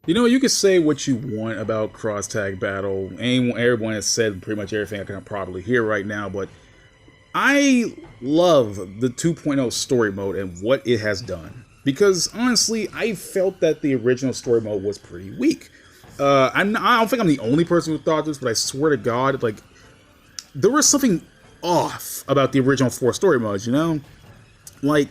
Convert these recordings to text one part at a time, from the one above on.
You know, you can say what you want about cross tag battle. Everyone has said pretty much everything I can probably hear right now, but I love the 2.0 story mode and what it has done. Because honestly, I felt that the original story mode was pretty weak. I don't think I'm the only person who thought this, but I swear to God, like, there was something off about the original 4 story modes, you know? Like,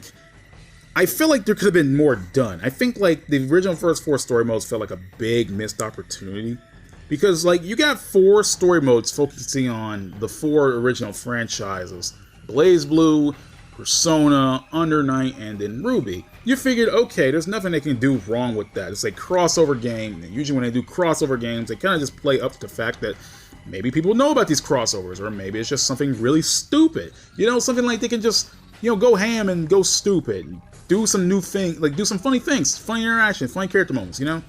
I feel like there could have been more done. I think, like, the original first 4 story modes felt like a big missed opportunity. Because, like, you got 4 story modes focusing on the 4 original franchises. BlazBlue, Persona, Under Night, and then RWBY. You figured, okay, there's nothing they can do wrong with that. It's a crossover game. And usually when they do crossover games, they kind of just play up to the fact that maybe people know about these crossovers, or maybe it's just something really stupid. You know, something like they can just, you know, go ham and go stupid. Do some new thing, like do some funny things, funny interaction, funny character moments, you know?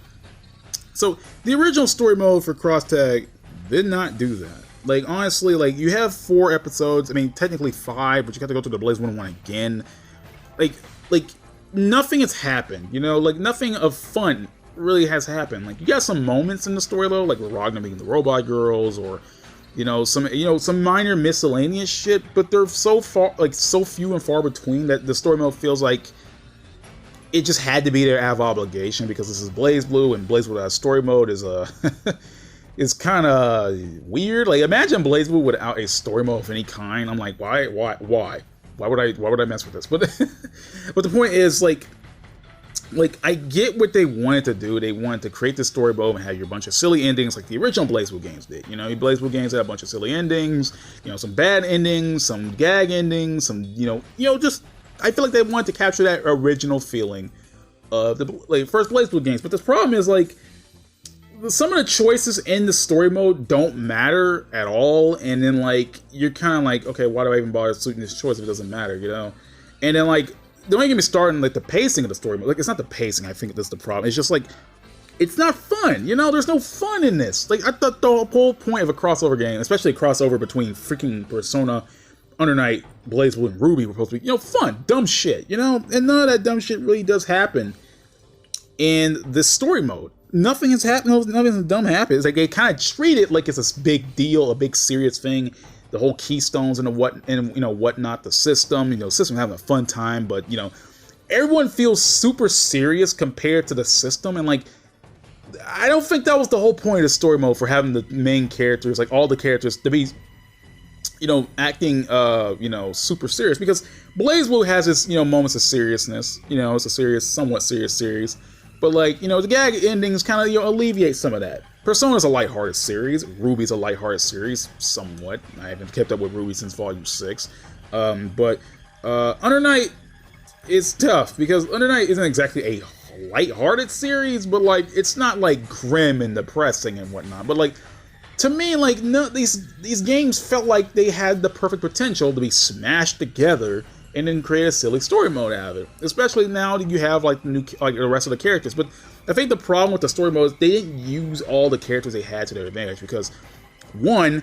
So, the original story mode for Cross Tag did not do that. Like, honestly, like, you have 4 episodes, I mean, technically 5, but you have to go through the BlazBlue one again. Like, nothing has happened, you know? Like, nothing of fun really has happened. Like, you got some moments in the story, though, like Ragnar being the robot girls, or, some minor miscellaneous shit, but they're so far, like, so few and far between that the story mode feels like it just had to be there out of obligation, because this is BlazBlue, and BlazBlue without story mode is is kind of weird. Like, imagine BlazBlue without a story mode of any kind. I'm like, why would I mess with this? But but the point is, like I get what they wanted to do. They wanted to create this story mode and have your bunch of silly endings like the original BlazBlue games did. You know, BlazBlue games had a bunch of silly endings, you know, some bad endings, some gag endings, some, just, I feel like they wanted to capture that original feeling of the first BlazBlue games. But the problem is, like, some of the choices in the story mode don't matter at all, and then, like, you're kind of like, okay, why do I even bother suiting this choice if it doesn't matter, you know? And then, like, don't even get me started on, like, the pacing of the story mode. Like, it's not the pacing, I think that's the problem. It's just, like, it's not fun, you know? There's no fun in this. Like, I thought the whole point of a crossover game, especially a crossover between freaking Persona, Under Night, BlazBlue, and RWBY were supposed to be, fun, dumb shit, you know? And none of that dumb shit really does happen in this story mode. Nothing has happened. Nothing dumb happens. Like, they kind of treat it like it's a big deal, a big serious thing. The whole keystones and whatnot. The system, system having a fun time, but everyone feels super serious compared to the system, and like, I don't think that was the whole point of the story mode, for having the main characters, like all the characters, to be, acting, super serious, because BlazBlue has its, moments of seriousness. It's a somewhat serious series. But, like, the gag endings kind of, alleviate some of that. Persona's a lighthearted series. RWBY's a lighthearted series, somewhat. I haven't kept up with RWBY since Volume 6. But Under Night is tough, because Under Night isn't exactly a lighthearted series, but, like, it's not, like, grim and depressing and whatnot. But, like, to me, like, no, these games felt like they had the perfect potential to be smashed together and then create a silly story mode out of it. Especially now that you have, like, the rest of the characters. But I think the problem with the story mode is they didn't use all the characters they had to their advantage, because, one,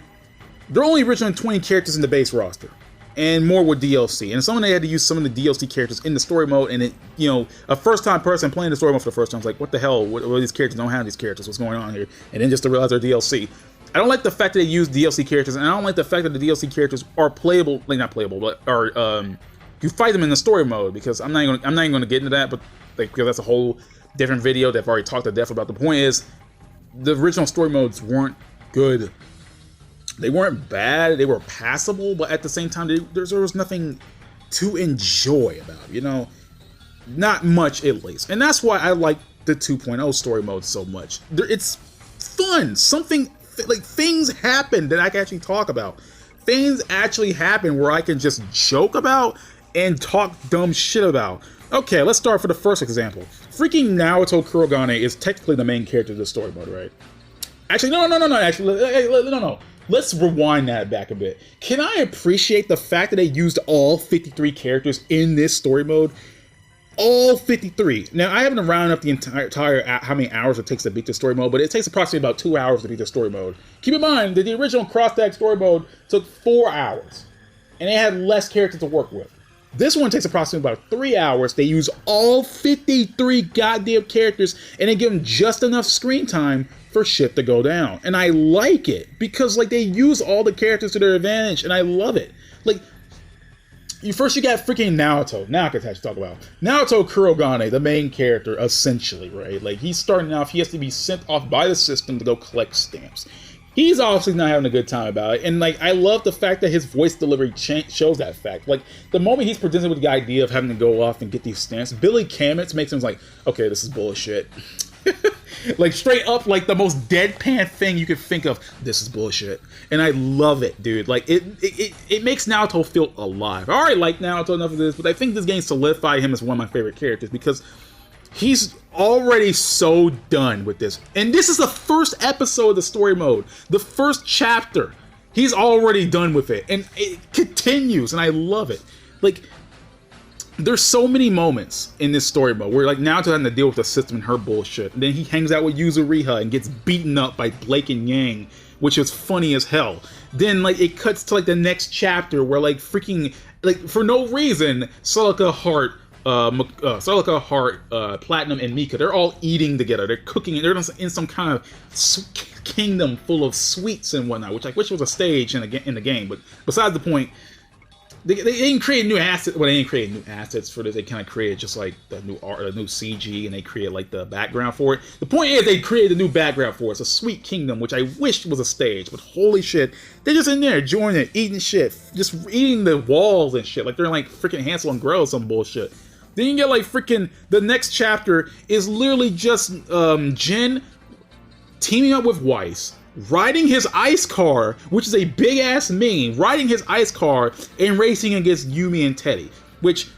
there are only originally 20 characters in the base roster, and more with DLC. And some they had to use some of the DLC characters in the story mode, and it, a first-time person playing the story mode for the first time is like, what the hell? What are these characters? Don't have these characters. What's going on here? And then just to realize they're DLC. I don't like the fact that they use DLC characters, and I don't like the fact that the DLC characters are playable, like, not playable, but are, you fight them in the story mode, because I'm not even going to get into that, but, like, because that's a whole different video that I've already talked to death about. The point is, the original story modes weren't good. They weren't bad. They were passable, but at the same time, there was nothing to enjoy about it, Not much, at least. And that's why I like the 2.0 story mode so much. It's fun. Something, like, things happen that I can actually talk about. Things actually happen where I can just joke about and talk dumb shit about. Okay, let's start for the first example. Freaking Naruto Kurogane is technically the main character of the story mode, right? Actually, no. Let's rewind that back a bit. Can I appreciate the fact that they used all 53 characters in this story mode? All 53. Now, I haven't rounded up the entire how many hours it takes to beat the story mode, but it takes approximately about 2 hours to beat the story mode. Keep in mind that the original Cross Tag story mode took 4 hours, and it had less characters to work with. This one takes approximately about 3 hours. They use all 53 goddamn characters, and they give them just enough screen time for shit to go down. And I like it, because like they use all the characters to their advantage, and I love it. Like, you got freaking Naoto. Now I can actually talk about Naoto Kurogane, the main character, essentially, right? Like, he's starting off, he has to be sent off by the system to go collect stamps. He's obviously not having a good time about it, and like, I love the fact that his voice delivery shows that fact. Like, the moment he's presented with the idea of having to go off and get these stamps, Billy Kametz makes him like, okay, this is bullshit. Like, straight up, like, the most deadpan thing you could think of. This is bullshit. And I love it, dude. Like, it makes Naoto feel alive. I already like Naoto enough of this, but I think this game solidified him as one of my favorite characters, because he's already so done with this. And this is the first episode of the story mode. The first chapter. He's already done with it. And it continues, and I love it. Like, there's so many moments in this story mode where, like, Naoto having to deal with the system and her bullshit. And then he hangs out with Yuzuriha and gets beaten up by Blake and Yang, which is funny as hell. Then, like, it cuts to, like, the next chapter where, like, freaking, like, for no reason, Celica Heart, Platinum, and Mika, they're all eating together. They're cooking, and they're in some kind of kingdom full of sweets and whatnot, which I wish was a stage in the game. But besides the point, they didn't create new assets. Well, they didn't create new assets for this. They kind of created just like the new art, the new CG, and they created like the background for it. The point is, they created a new background for it. It's a sweet kingdom, which I wish was a stage. But holy shit, they're just in there enjoying it, eating shit, just eating the walls and shit. Like they're like freaking Hansel and Gretel, some bullshit. Then you get like freaking the next chapter is literally just Jin teaming up with Weiss, riding his ice car, which is a big ass meme, riding his ice car and racing against Yumi and Teddy, which,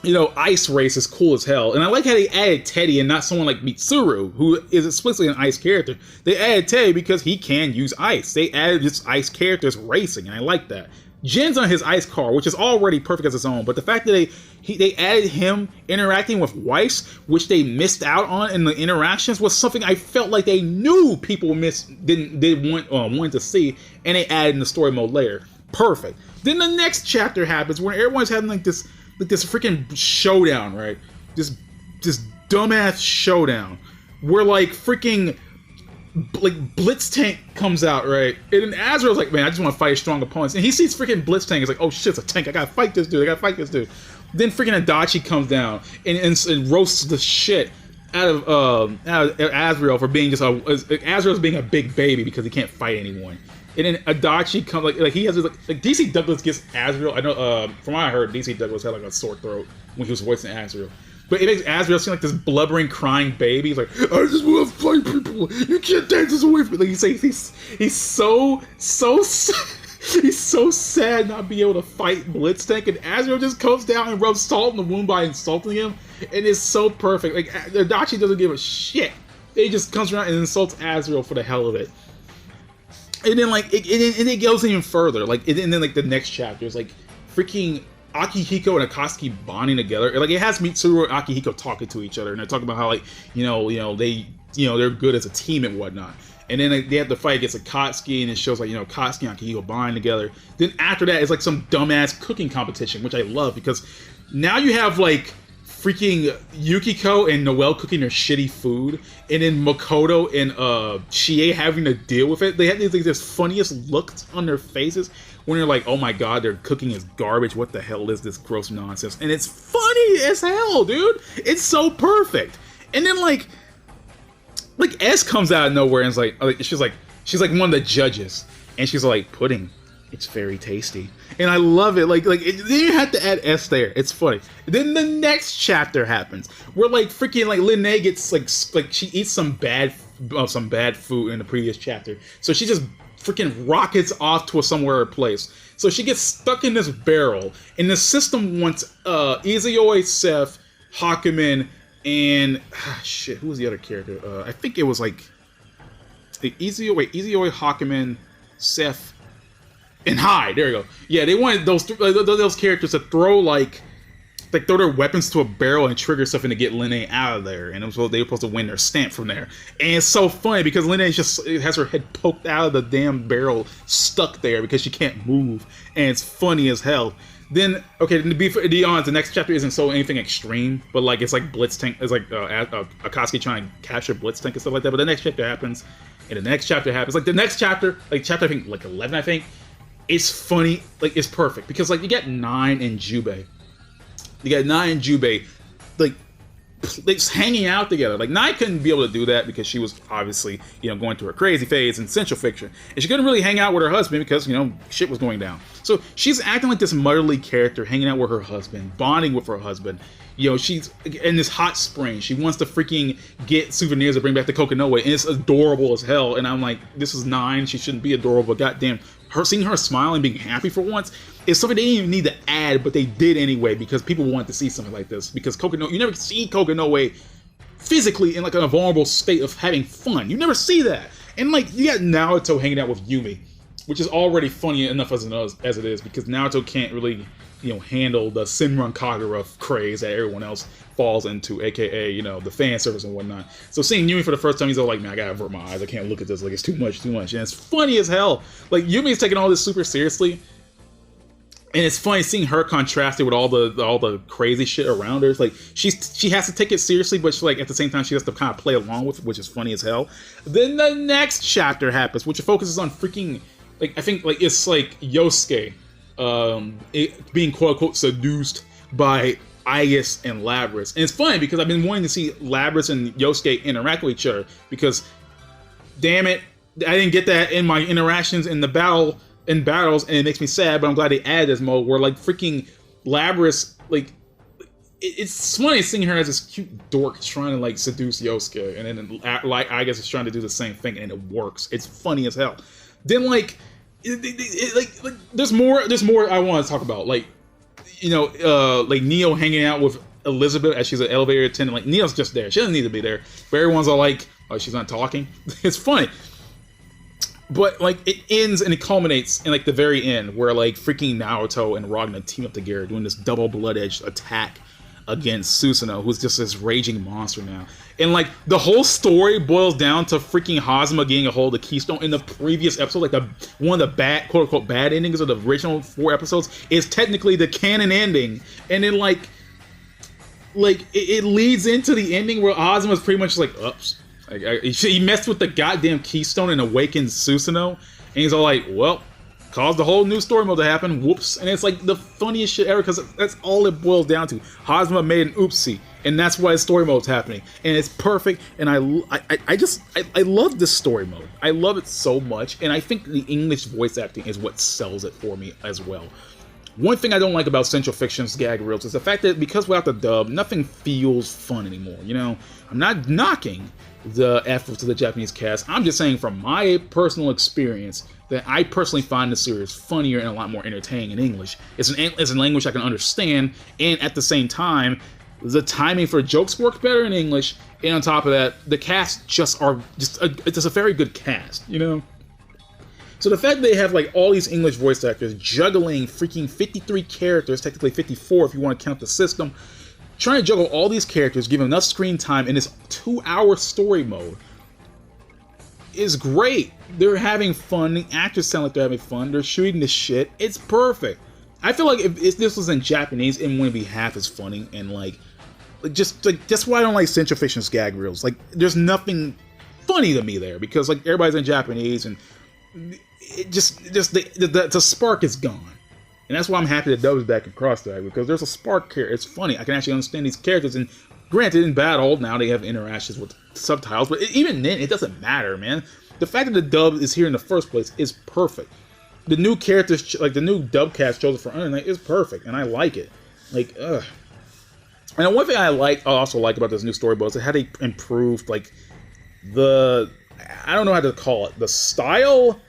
you know, ice race is cool as hell. And I like how they added Teddy and not someone like Mitsuru, who is explicitly an ice character. They added Teddy because he can use ice. They added this ice character as racing, and I like that. Jin's on his ice car, which is already perfect as its own, but the fact that they added him interacting with Weiss, which they missed out on in the interactions, was something I felt like they knew people wanted to see, and they added in the story mode later. Perfect. Then the next chapter happens when everyone's having like this freaking showdown, right? This dumbass showdown where like freaking like Blitztank comes out, right? And then Azrael's like, man, I just want to fight strong opponents. And he sees freaking Blitztank. He's like, oh shit, it's a tank. I gotta fight this dude. Then freaking Adachi comes down and roasts the shit out of Azrael for being just Azrael's being a big baby because he can't fight anyone. And then Adachi comes like he has this, like DC Douglas gets Azrael. I know from what I heard, DC Douglas had like a sore throat when he was voicing Azrael. But it makes Azrael seem like this blubbering, crying baby. He's like, I just want to fight people. You can't take this away from me. Like he's so he's so sad not being able to fight Blitztank, and Azrael just comes down and rubs salt in the wound by insulting him, and it's so perfect. Like Adachi doesn't give a shit. He just comes around and insults Azrael for the hell of it. And then like it goes even further. Like and then like the next chapter is like freaking Akihiko and Akatsuki bonding together. Like it has Mitsuru and Akihiko talking to each other, and they're talking about how like they're good as a team and whatnot. And then they have to fight against Akatsuki, and it shows like Akatsuki and Akihiko bonding together. Then after that, it's like some dumbass cooking competition, which I love because now you have like freaking Yukiko and Noelle cooking their shitty food, and then Makoto and Chie having to deal with it. They have these funniest looks on their faces when you're like, oh my god, their cooking is garbage. What the hell is this gross nonsense? And it's funny as hell, dude. It's so perfect. And then like S comes out of nowhere and is like she's like one of the judges, and she's like, pudding, it's very tasty. And I love it. Like you have to add S there. It's funny. Then the next chapter happens where like freaking like Linnae gets like she eats some bad food in the previous chapter, so she just freaking rockets off to somewhere place. So she gets stuck in this barrel, and the system wants Izuyoi, Seth, Hakumen, and who was the other character? I think it was like Izuyoi, Hakumen, Seth, and Hyde. There you go. Yeah, they wanted those characters to throw throw their weapons to a barrel and trigger something to get Linnae out of there, and they were supposed to win their stamp from there. And it's so funny because Linnae just has her head poked out of the damn barrel, stuck there because she can't move, and it's funny as hell. Then, okay, to be honest, the next chapter isn't so anything extreme, but like it's like Blitz Tank, it's like Akatsuki trying to capture Blitz Tank and stuff like that. But the next chapter happens, and the next chapter happens. Like the next chapter, like chapter I think like 11, I think, it's funny, like it's perfect because like you get Nine and Jubei, like just hanging out together. Like Nai couldn't be able to do that because she was obviously, going through her crazy phase in Central Fiction, and she couldn't really hang out with her husband because shit was going down. So she's acting like this motherly character, hanging out with her husband, bonding with her husband. She's in this hot spring. She wants to freaking get souvenirs to bring back to Kokonoe, and it's adorable as hell. And I'm like, this is Nine. She shouldn't be adorable, but goddamn, seeing her smile and being happy for once is something they didn't even need to add, but they did anyway because people wanted to see something like this. Because Kokonoe, you never see Kokonoe physically in like a vulnerable state of having fun. You never see that. And like you got Naruto hanging out with Yumi, which is already funny enough as it is because Naruto can't really handle the Senran Kagura craze that everyone else falls into, aka the fan service and whatnot. So seeing Yumi for the first time, he's all like, man, I gotta avert my eyes, I can't look at this, like it's too much, and it's funny as hell. Like Yumi's taking all this super seriously, and it's funny seeing her contrasted with all the crazy shit around her. It's like she has to take it seriously, but like at the same time she has to kind of play along with it, which is funny as hell. Then the next chapter happens, which focuses on freaking I think it's like Yosuke being quote unquote seduced by Igus and Labras. And it's funny because I've been wanting to see Labras and Yosuke interact with each other because damn it, I didn't get that in my interactions in battles, and it makes me sad, but I'm glad they added this mode where like freaking Labras, like it's funny seeing her as this cute dork trying to like seduce Yosuke, and then like Igus is trying to do the same thing and it works. It's funny as hell. Then like there's more I want to talk about, like like Neo hanging out with Elizabeth as she's an elevator attendant. Like Neo's just there, she doesn't need to be there, but everyone's all like, oh, she's not talking. It's funny, but like it ends and it culminates in like the very end where like freaking Naruto and Ragna team up together doing this double blood-edged attack against Susanoo, who's just this raging monster now. And like the whole story boils down to freaking Hazama getting a hold of the Keystone. In the previous episode, like one of the bad, quote unquote, bad endings of the original 4 episodes is technically the canon ending. And then like it leads into the ending where Hazama's pretty much like, oops, he messed with the goddamn Keystone and awakens Susanoo, and he's all like, well, caused a whole new story mode to happen, whoops. And it's like the funniest shit ever because that's all it boils down to. Hazama made an oopsie, and that's why story mode's happening, and it's perfect. And I love this story mode. I love it so much, and I think the English voice acting is what sells it for me as well. One thing I don't like about Central Fiction's gag reels is the fact that because without the dub, nothing feels fun anymore. I'm not knocking the efforts of the Japanese cast. I'm just saying from my personal experience that I personally find the series funnier and a lot more entertaining in English. It's a language I can understand, and at the same time, the timing for jokes work better in English, and on top of that, the cast it's a very good cast, So the fact that they have like all these English voice actors juggling freaking 53 characters, technically 54 if you want to count the system, trying to juggle all these characters, give them enough screen time in this 2-hour story mode is great. They're having fun. The actors sound like they're having fun. They're shooting this shit. It's perfect. I feel like if this was in Japanese, it wouldn't be half as funny. And that's why I don't like Central Fiction's gag reels. Like, there's nothing funny to me there because like everybody's in Japanese, and it the spark is gone. And that's why I'm happy that Dub is back in Crosstag, because there's a spark here. It's funny. I can actually understand these characters, and granted, in battle now they have interactions with subtitles, but even then it doesn't matter, man. The fact that the dub is here in the first place is perfect. The new characters, like the new dub cast chosen for Under Night, is perfect, and I like it. Like, ugh. And one thing I also like about this new story mode is how they improved, like, I don't know how to call it, the style?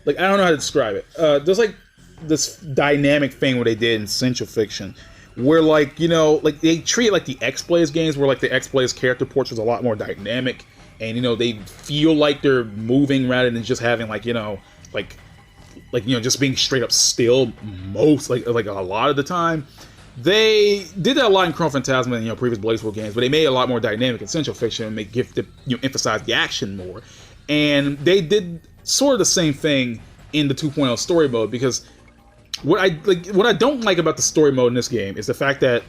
Like, I don't know how to describe it. There's, like, this dynamic thing where they did in Central Fiction, where, like, like, they treat it like the X-Blaze games, where, like, the X-Blaze character portraits are a lot more dynamic, and, they feel like they're moving rather than just having, like, just being straight up still most, like a lot of the time. They did that a lot in Chrono Phantasma and previous BlazBlue games, but they made it a lot more dynamic in Central Fiction and emphasize the action more. And they did sort of the same thing in the 2.0 story mode, because what I don't like about the story mode in this game is the fact that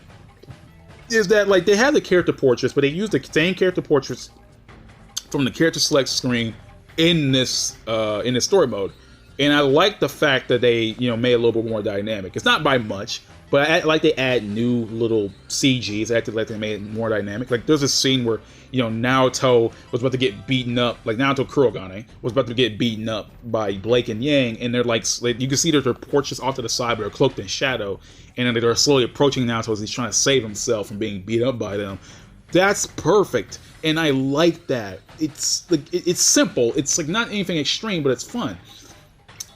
like they have the character portraits, but they use the same character portraits from the character select screen in this story mode. And I like the fact that they, made it a little bit more dynamic. It's not by much, but I like they add new little CGs. I like they made it more dynamic. Like there's a scene where, Naoto was about to get beaten up, like Naoto Kurogane was about to get beaten up by Blake and Yang, and they're like you can see that their portraits off to the side, but they're cloaked in shadow, and then they're slowly approaching Naoto as he's trying to save himself from being beat up by them. That's perfect, and I like that. It's like it's simple. It's like not anything extreme, but it's fun.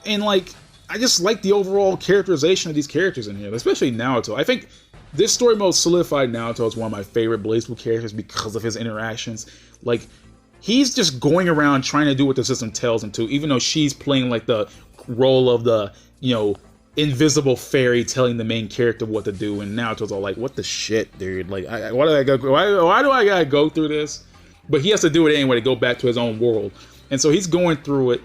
And like, I just like the overall characterization of these characters in here, especially Naoto. I think this story mode solidified Naoto as one of my favorite BlazBlue characters because of his interactions. Like, he's just going around trying to do what the system tells him to, even though she's playing like the role of the, invisible fairy telling the main character what to do, and Naoto's all like, what the shit, dude? Like, why do I gotta go through this? But he has to do it anyway to go back to his own world. And so he's going through it.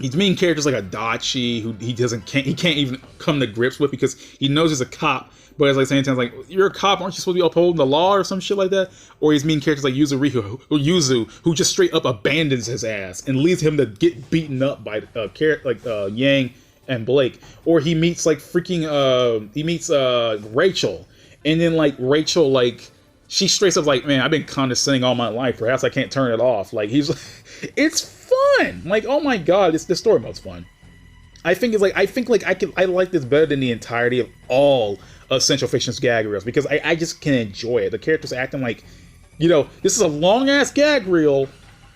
He's meeting characters like Adachi, who he can't even come to grips with because he knows he's a cop, but it's like saying things like, you're a cop, aren't you supposed to be upholding the law or some shit like that? Or he's meeting characters like Yuzu, who just straight up abandons his ass and leaves him to get beaten up by Yang and Blake. Or he meets like Rachel, and then like Rachel, like, she straight up like, man, I've been condescending all my life, perhaps I can't turn it off. Like, it's fun. Like, oh my god, this story mode's fun. I like this better than the entirety of all of Central Fiction's gag reels because I just can enjoy it. The characters acting like, this is a long ass gag reel,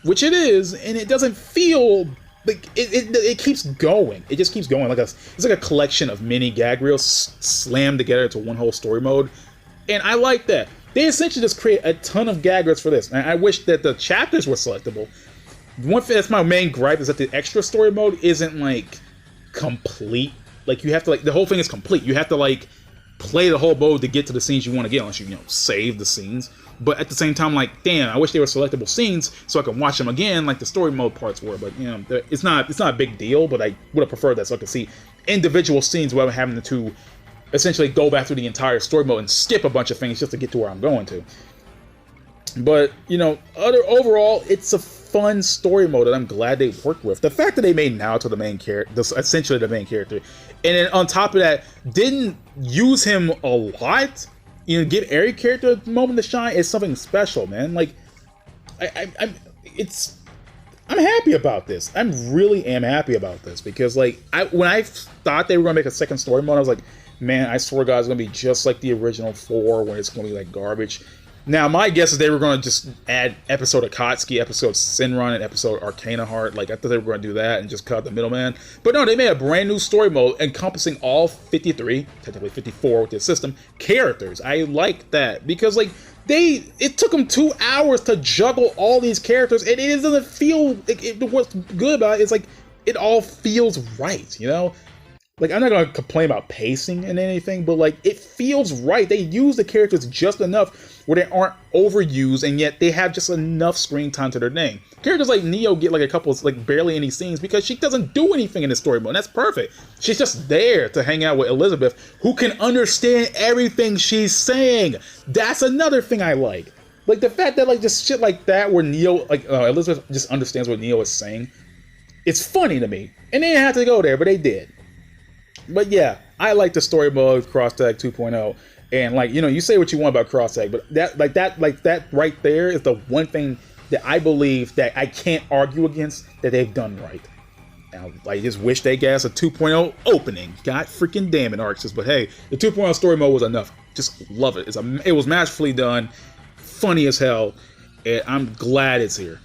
which it is, and it doesn't feel like it keeps going. It just keeps going. It's like a collection of mini gag reels slammed together into one whole story mode, and I like that. They essentially just create a ton of gag reels for this, and I wish that the chapters were selectable. One thing that's my main gripe is that the extra story mode isn't like complete. Like, you have to the whole thing is complete. You have to like play the whole mode to get to the scenes you want to get, unless you save the scenes. But at the same time, like, damn, I wish they were selectable scenes so I can watch them again like the story mode parts were. But it's not a big deal. But I would have preferred that so I could see individual scenes without having to essentially go back through the entire story mode and skip a bunch of things just to get to where I'm going to. But overall, it's a fun story mode that I'm glad they worked with. The fact that they made Naoto the main character, essentially the main character, and then on top of that, didn't use him a lot, give every character a moment to shine, is something special, man. Like, I'm happy about this. I really am happy about this because, like, when I thought they were gonna make a second story mode, I was like, man, I swear to God, it's gonna be just like the original 4, when it's gonna be like garbage. Now, my guess is they were going to just add episode Akatsuki, episode Sinrun, and episode Arcana Heart. Like, I thought they were going to do that and just cut the middleman. But no, they made a brand new story mode encompassing all 53, technically 54 with the system, characters. I like that because, like, it took them 2 hours to juggle all these characters, and it doesn't feel, what's good about it is, like, it all feels right, Like, I'm not going to complain about pacing and anything, but, like, it feels right. They use the characters just enough where they aren't overused, and yet they have just enough screen time to their name. Characters like Neo get, like, a couple of, like, barely any scenes because she doesn't do anything in the story mode, and that's perfect. She's just there to hang out with Elizabeth, who can understand everything she's saying. That's another thing I like. Like, the fact that, like, just shit like that where Neo, like, Elizabeth just understands what Neo is saying. It's funny to me. And they didn't have to go there, but they did. But yeah, I like the story mode Cross Tag 2.0, and like, you say what you want about Cross Tag, but that right there is the one thing that I believe that I can't argue against that they've done right. Now, I just wish they gave us a 2.0 opening. God freaking damn it, Arxis. But hey, the 2.0 story mode was enough. Just love it. It was masterfully done, funny as hell, and I'm glad it's here.